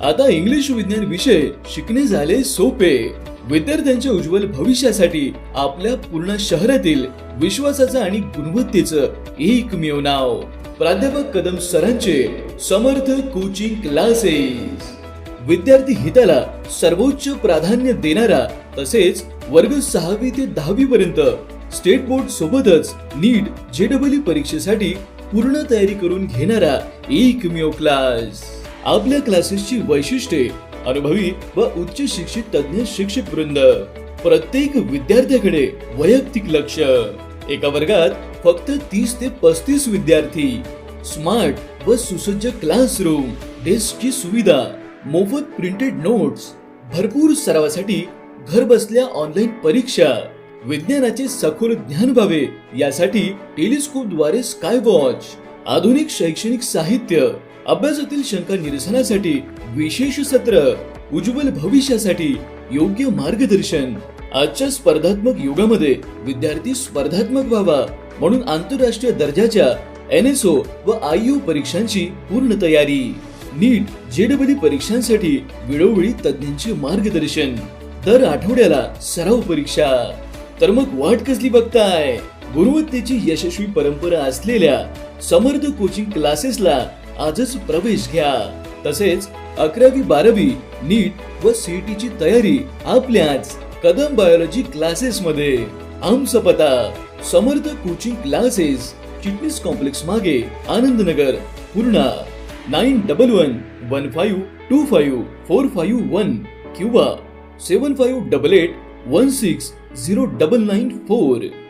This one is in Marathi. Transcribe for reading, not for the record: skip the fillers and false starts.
आता इंग्लिश विज्ञान विषय शिकणे झाले सोपे। विद्यार्थ्यांच्या उज्ज्वल भविष्यासाठी आपल्या पूर्ण शहरातील विश्वासाचं आणि गुणवत्तेचं एकमेव नाव प्राध्यापक कदम सरांचे समर्थ कोचिंग क्लासेस। विद्यार्थी हिताला सर्वोच्च प्राधान्य देणारा तसेच वर्ग 6वी ते 10वी पर्यंत स्टेट बोर्ड सोबतच नीट JEE परीक्षेसाठी पूर्ण तयारी करून घेणारा एकमेव क्लास। आपल्या क्लासेसची वैशिष्ट्ये अनुभवी व उच्च शिक्षित तज्ञ शिक्षक वृंद, प्रत्येक विद्यार्थ्याकडे वैयक्तिक लक्ष, एका वर्गात फक्त 30 ते 35 विद्यार्थी, स्मार्ट व सुसज्ज क्लासरूम, डेस्कची सुविधा, मोफत प्रिंटेड नोट्स, भरपूर सरावासाठी घर बसल्या ऑनलाईन परीक्षा, विज्ञानाचे सखोल ज्ञान व्हावे यासाठी टेलिस्कोप द्वारे स्काय वॉच, आधुनिक शैक्षणिक साहित्य, अभ्यासातील शंका निरसनासाठी विशेष सत्र, उज्ज्वल भविष्यासाठी योग्य मार्गदर्शन। आजच्या स्पर्धात्मक युगामध्ये विद्यार्थी स्पर्धात्मक व्हावा म्हणून आंतरराष्ट्रीय दर्जाच्या NSO व IU परीक्षांची पूर्ण तयारी, नीट JEE परीक्षांसाठी वेळोवेळी तज्ञांचे मार्गदर्शन, दर आठवड्याला सराव परीक्षा। तर मग वाट कसली बघताय? गुणवत्तेची यशस्वी परंपरा असलेल्या समर्थ कोचिंग क्लासेसला आजच प्रवेश घ्या। तसेच 11वी 12वी नीट व CET ची तयारी आपल्याच कदम बायोलॉजी क्लासेस मध्ये। आमचा पत्ता समर्थ कोचिंग क्लासेस, चिटणीस कॉम्प्लेक्स मागे, आनंदनगर, पूर्णा। 9115255451 किंवा 7588160994।